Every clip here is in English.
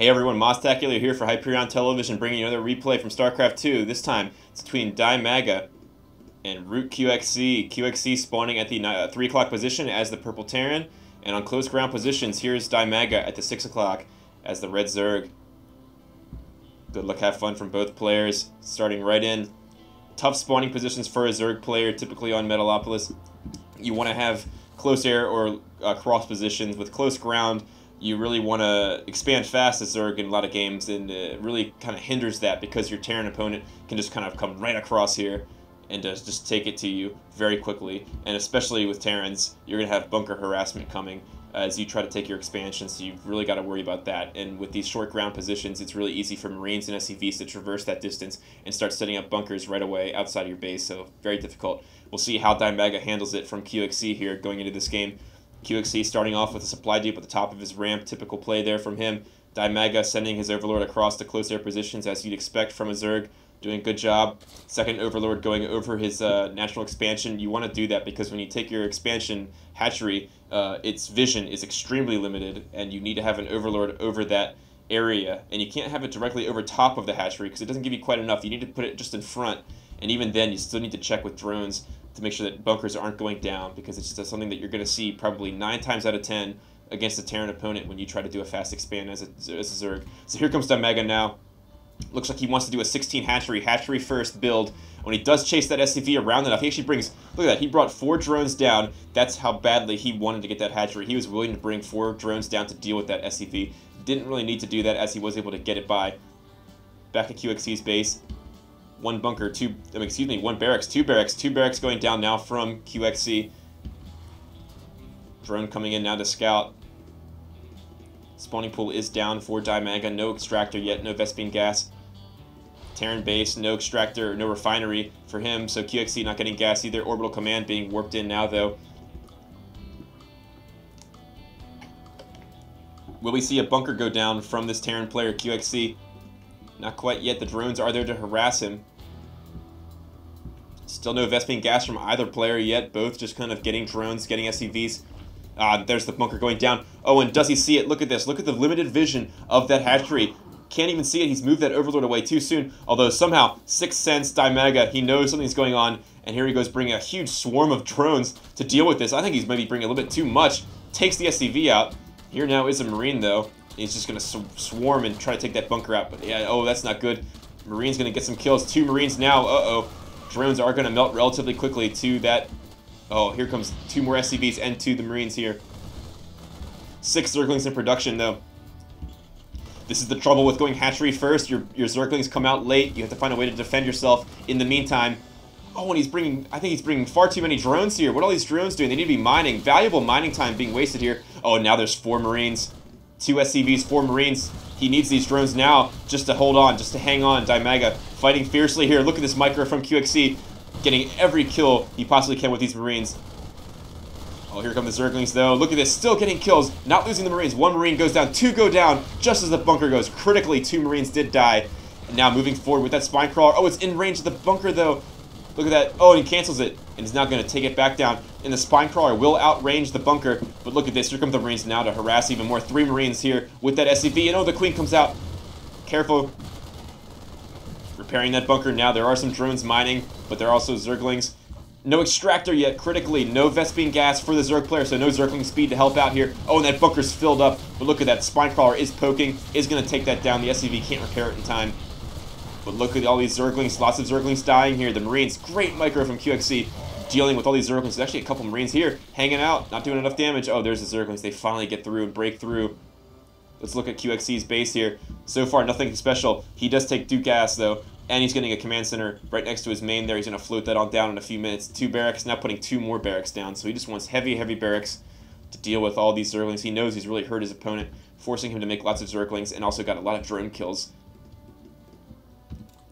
Hey everyone, Mostacular here for Hyperion Television, bringing you another replay from StarCraft 2. This time, it's between Dimaga and Root QXC. QXC spawning at the 3 o'clock position as the Purple Terran, and on close ground positions, here's Dimaga at the 6 o'clock as the Red Zerg. Good luck, have fun from both players. Starting right in. Tough spawning positions for a Zerg player, typically on Metalopolis. You want to have close air or cross positions. With close ground, you really want to expand fast as Zerg in a lot of games, and it really kind of hinders that because your Terran opponent can just kind of come right across here and just take it to you very quickly. And especially with Terrans, you're going to have bunker harassment coming as you try to take your expansion, so you've really got to worry about that. And with these short ground positions, it's really easy for Marines and SCVs to traverse that distance and start setting up bunkers right away outside of your base, so very difficult. We'll see how Dimaga handles it from QXC here going into this game. QXC starting off with a supply deep at the top of his ramp, typical play there from him. Dimaga sending his Overlord across the close air positions as you'd expect from a Zerg, doing a good job. Second Overlord going over his natural expansion. You want to do that because when you take your expansion hatchery, its vision is extremely limited, and you need to have an Overlord over that area. And you can't have it directly over top of the hatchery because it doesn't give you quite enough. You need to put it just in front, and even then you still need to check with drones to make sure that bunkers aren't going down, because it's just something that you're going to see probably 9 times out of 10 against a Terran opponent when you try to do a fast expand as a Zerg. So here comes Dimaga now. Looks like he wants to do a 16 hatchery first build. When he does chase that SCV around enough, he actually brings, look at that, he brought 4 drones down. That's how badly he wanted to get that hatchery. He was willing to bring 4 drones down to deal with that SCV. Didn't really need to do that as he was able to get it by. Back at QXC's base. 1 bunker, 1 barracks, 2 barracks, 2 barracks going down now from QXC. Drone coming in now to scout. Spawning pool is down for Dimaga. No extractor yet, no Vespene gas. Terran base, no extractor, no refinery for him, so QXC not getting gas either. Orbital command being warped in now, though. Will we see a bunker go down from this Terran player, QXC? Not quite yet. The drones are there to harass him. Still no Vespene gas from either player yet. Both just kind of getting drones, getting SCVs. There's the bunker going down. Oh, and does he see it? Look at this. Look at the limited vision of that hatchery. Can't even see it. He's moved that Overlord away too soon. Although somehow, Sixth Sense Dimaga, he knows something's going on. And here he goes bringing a huge swarm of drones to deal with this. I think he's maybe bringing a little bit too much. Takes the SCV out. Here now is a Marine, though. He's just going to swarm and try to take that bunker out. But yeah, oh, that's not good. Marine's going to get some kills. 2 Marines now. Uh-oh. Drones are going to melt relatively quickly to that. Oh, here comes 2 more SCVs and 2 the Marines here. 6 Zerglings in production, though. This is the trouble with going hatchery first. Your Zerglings come out late. You have to find a way to defend yourself in the meantime. Oh, and he's bringing, I think he's bringing far too many drones here. What are all these drones doing? They need to be mining. Valuable mining time being wasted here. Oh, and now there's 4 Marines. 2 SCVs, 4 Marines. He needs these drones now just to hold on, just to hang on. Dimaga fighting fiercely here. Look at this micro from QXC. Getting every kill he possibly can with these Marines. Oh, here come the Zerglings, though. Look at this. Still getting kills. Not losing the Marines. 1 Marine goes down. 2 go down just as the bunker goes. Critically, 2 Marines did die. And now moving forward with that spine crawler. Oh, it's in range of the bunker, though. Look at that. Oh, and he cancels it. And is now going to take it back down. And the spine crawler will outrange the bunker. But look at this. Here come the Marines now to harass even more. 3 Marines here with that SCV. And oh, the Queen comes out. Careful. Repairing that bunker now. There are some drones mining, but there are also Zerglings. No extractor yet, critically. No Vespene gas for the Zerg player, so no Zergling speed to help out here. Oh, and that bunker's filled up. But look at that. Spine crawler is poking. Is going to take that down. The SCV can't repair it in time. But look at all these Zerglings. Lots of Zerglings dying here. The Marines, great micro from QXC. Dealing with all these Zerglings. There's actually a couple Marines here hanging out. Not doing enough damage. Oh, there's the Zerglings. They finally get through and break through. Let's look at QXC's base here. So far, nothing special. He does take 2 gas, though. And he's getting a command center right next to his main there. He's going to float that on down in a few minutes. 2 barracks, now putting 2 more barracks down. So he just wants heavy, heavy barracks to deal with all these Zerglings. He knows he's really hurt his opponent, forcing him to make lots of Zerglings, and also got a lot of drone kills.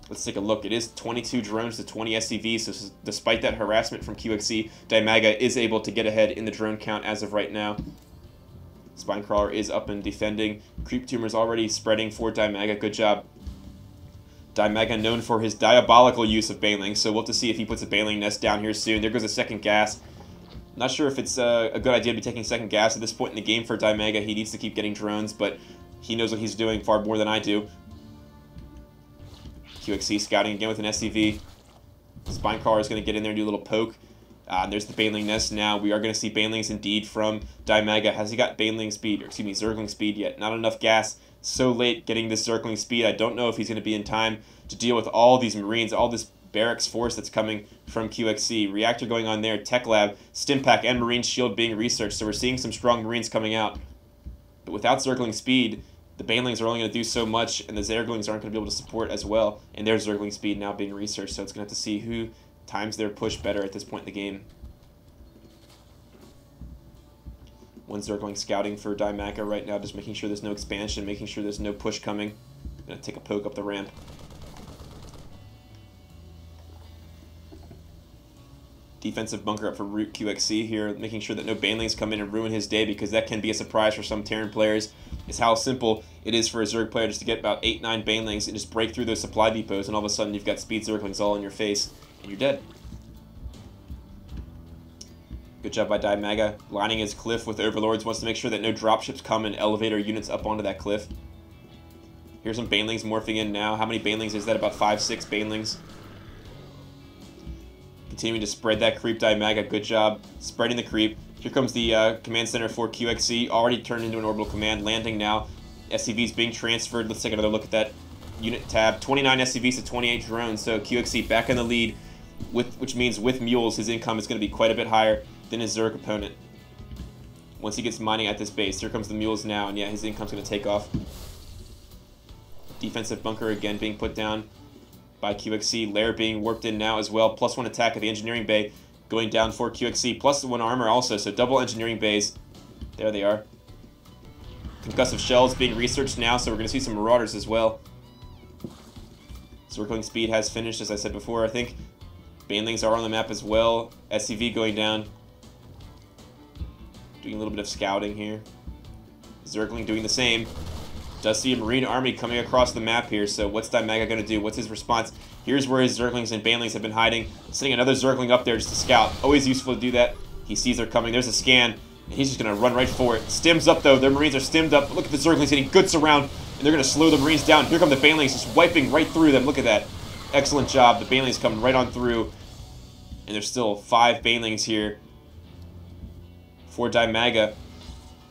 Let's take a look. It is 22 drones to 20 SCVs, so despite that harassment from QXC, Dimaga is able to get ahead in the drone count as of right now. Spinecrawler is up and defending. Creep Tumor's already spreading for Dimaga. Good job. Dimaga known for his diabolical use of Banelings, so we'll have to see if he puts a Baneling nest down here soon. There goes a second gas. Not sure if it's a good idea to be taking second gas at this point in the game for Dimaga. He needs to keep getting drones, but He knows what he's doing far more than I do. QXC scouting again with an SCV. Spinecrawler is going to get in there and do a little poke. There's the Baneling nest now. We are going to see Banelings indeed from Dimaga. Has he got Baneling speed, or excuse me, Zergling speed yet? Not enough gas. So late getting this Zergling speed. I don't know if he's going to be in time to deal with all these Marines, all this barracks force that's coming from QXC. Reactor going on there, Tech Lab, Stimpack, and Marine Shield being researched. So we're seeing some strong Marines coming out. But without Zergling speed, the Banelings are only going to do so much, and the Zerglings aren't going to be able to support as well. And their Zergling speed now being researched, so it's going to have to see who times their push better at this point in the game. One Zergling scouting for Dimaga right now, just making sure there's no expansion, making sure there's no push coming. Going to take a poke up the ramp. Defensive bunker up for Root QXC here, making sure that no Banelings come in and ruin his day, because that can be a surprise for some Terran players. It's how simple it is for a Zerg player just to get about 8-9 Banelings and just break through those supply depots, and all of a sudden you've got speed Zerglings all in your face, and you're dead. Good job by Dimaga, lining his cliff with Overlords, wants to make sure that no dropships come and elevator units up onto that cliff. Here's some Banelings morphing in now. How many Banelings is that? About 5-6 Banelings. Continuing to spread that creep, Dimaga. Good job spreading the creep. Here comes the command center for QXC, already turned into an orbital command, landing now. SCVs being transferred. Let's take another look at that unit tab. 29 SCVs to 28 drones, so QXC back in the lead, which means with mules, his income is going to be quite a bit higher than his Zerg opponent. Once he gets mining at this base, here comes the mules now, and yeah, his income's going to take off. Defensive bunker again being put down by QXC. Lair being warped in now as well. +1 attack at the engineering bay going down for QXC. +1 armor also, so double engineering bays. There they are. Concussive shells being researched now, so we're going to see some marauders as well. Circling speed has finished, as I said before, I think. Banelings are on the map as well. SCV going down. Doing a little bit of scouting here. Zergling doing the same. Does see a Marine army coming across the map here, so what's Dimaga going to do? What's his response? Here's where his Zerglings and Banelings have been hiding. Sending another Zergling up there just to scout. Always useful to do that. He sees they're coming. There's a scan, and he's just going to run right for it. Stims up, though. Their Marines are stimmed up. Look at the Zerglings getting good surround, and they're going to slow the Marines down. Here come the Banelings just wiping right through them. Look at that. Excellent job. The Banelings coming right on through, and there's still 5 Banelings here for Dimaga.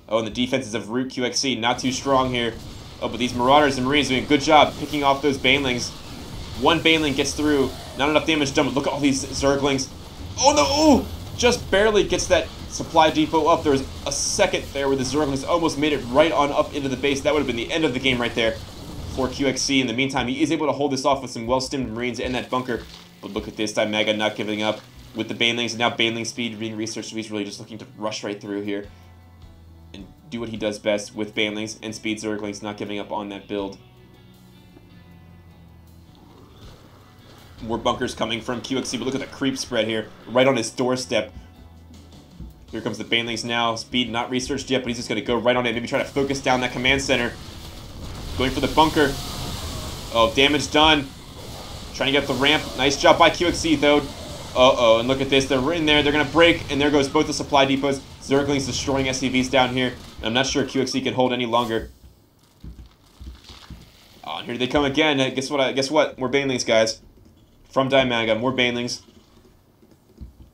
Oh, and the defenses of Root QXC not too strong here. Oh, but these Marauders and Marines doing a good job picking off those Banelings. One Baneling gets through. Not enough damage done, but look at all these Zerglings. Oh, no! Oh! Just barely gets that supply depot up. There was a second there where the Zerglings almost made it right on up into the base. That would have been the end of the game right there for QXC. In the meantime, he is able to hold this off with some well-stimmed Marines in that bunker. But look at this, Dimaga not giving up with the Banelings. And now Baneling speed being researched. So he's really just looking to rush right through here and do what he does best with Banelings and speed Zerglings, not giving up on that build. More bunkers coming from QXC, but look at the creep spread here, right on his doorstep. Here comes the Banelings now. Speed not researched yet, but he's just going to go right on it. Maybe try to focus down that command center. Going for the bunker. Oh, damage done. Trying to get up the ramp. Nice job by QXC, though. Uh-oh, and look at this. They're in there. They're going to break, and there goes both the supply depots. Zerglings destroying SCVs down here. I'm not sure QXC can hold any longer. Oh, and here they come again. Guess what? More Banelings, guys. From Dimaga, more Banelings.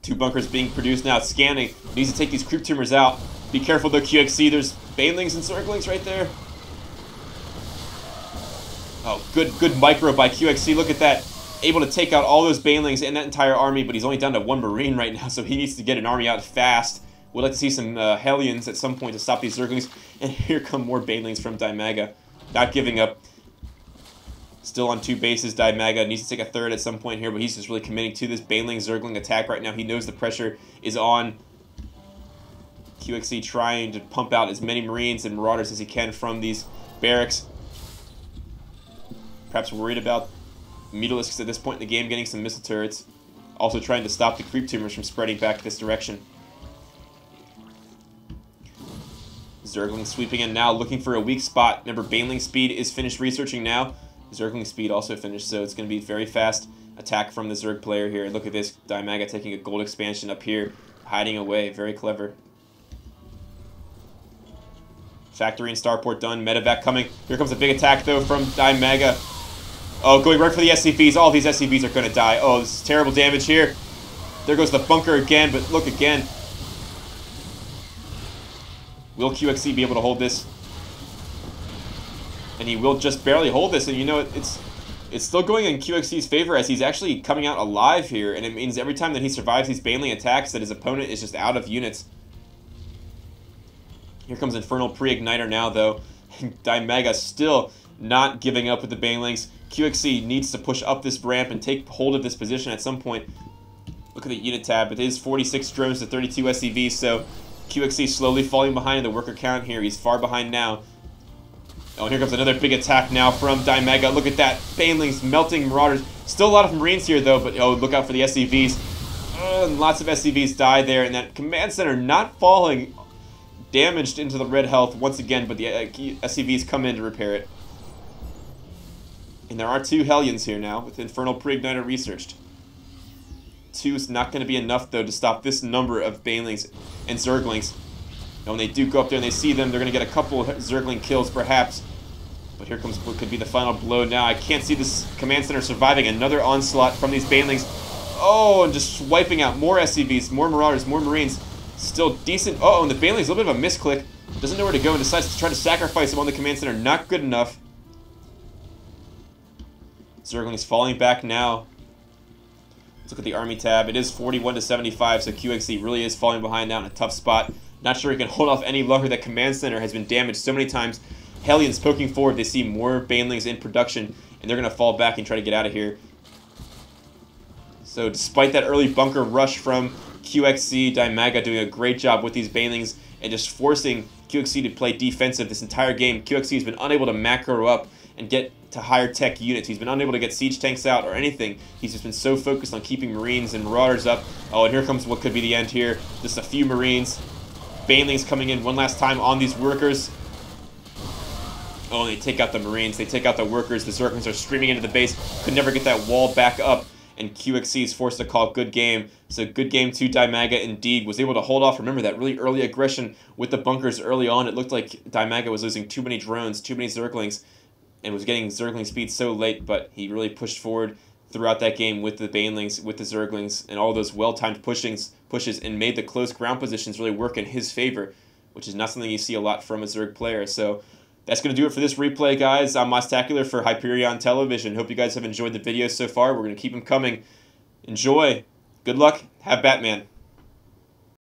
2 bunkers being produced now. Scanning. Needs to take these creep tumors out. Be careful though, QXC. There's Banelings and Zerglings right there. Oh, good micro by QXC. Look at that. Able to take out all those Banelings and that entire army, but he's only down to 1 Marine right now, so he needs to get an army out fast. We'd like to see some Hellions at some point to stop these Zerglings. And here come more Banelings from Dimaga. Not giving up. Still on 2 bases. Dimaga needs to take a 3rd at some point here, but he's just really committing to this Baneling-Zergling attack right now. He knows the pressure is on. QXC trying to pump out as many Marines and Marauders as he can from these barracks. Perhaps worried about Metalisks at this point in the game getting some missile turrets. Also trying to stop the creep tumors from spreading back this direction. Zergling sweeping in now, looking for a weak spot. Remember, Baneling speed is finished researching now. Zergling speed also finished, so it's going to be very fast attack from the Zerg player here. Look at this, Dimaga taking a gold expansion up here, hiding away. Very clever. Factory and starport done. Medevac coming. Here comes a big attack, though, from Dimaga. Oh, going right for the SCVs. All these SCVs are going to die. Oh, this is terrible damage here. There goes the bunker again, but look again. Will QXC be able to hold this? And he will just barely hold this, and you know, it's still going in QXC's favor as he's actually coming out alive here, and it means every time that he survives these baneling attacks that his opponent is just out of units. Here comes Infernal Pre-Igniter now, though. Dimaga still not giving up with the banelings. QXC needs to push up this ramp and take hold of this position at some point. Look at the unit tab. It is 46 drones to 32 SCVs, so QXC slowly falling behind in the worker count here. He's far behind now. Oh, and here comes another big attack now from Dimaga. Look at that. Banelings melting Marauders. Still a lot of Marines here, though, but oh, look out for the SCVs. And lots of SCVs die there, and that command center not falling. Damaged into the red health once again, but the SCVs come in to repair it. And there are 2 Hellions here now with Infernal Pre-Igniter researched. 2 is not going to be enough, though, to stop this number of Banelings and Zerglings. And when they do go up there and they see them, they're going to get a couple of Zergling kills, perhaps. But here comes what could be the final blow now. I can't see this command center surviving another onslaught from these Banelings. Oh, and just wiping out more SCVs, more Marauders, more Marines. Still decent. Uh oh, and the Baneling's a little bit of a misclick. Doesn't know where to go and decides to try to sacrifice him on the command center. Not good enough. Zergling's falling back now. Let's look at the army tab. It is 41 to 75, so QXC really is falling behind now in a tough spot. Not sure he can hold off any longer. That command center has been damaged so many times. Hellions poking forward. They see more Banelings in production, and they're going to fall back and try to get out of here. So despite that early bunker rush from QXC, Dimaga doing a great job with these Banelings and just forcing QXC to play defensive this entire game. QXC has been unable to macro up and get to higher tech units. He's been unable to get siege tanks out or anything. He's just been so focused on keeping Marines and Marauders up. Oh, and here comes what could be the end here. Just a few Marines. Banelings coming in one last time on these workers. Oh, and they take out the Marines. They take out the workers. The Zerglings are streaming into the base. Could never get that wall back up. And QXC is forced to call good game. So good game to Dimaga indeed. Was able to hold off. Remember that really early aggression with the bunkers early on. It looked like Dimaga was losing too many drones, too many Zerglings, and was getting Zergling speed so late, but he really pushed forward throughout that game with the Banelings, with the Zerglings, and all those well-timed pushes, and made the close ground positions really work in his favor, which is not something you see a lot from a Zerg player. So that's going to do it for this replay, guys. I'm Mostacular for Hyperion Television. Hope you guys have enjoyed the videos so far. We're going to keep them coming. Enjoy. Good luck. Have Batman.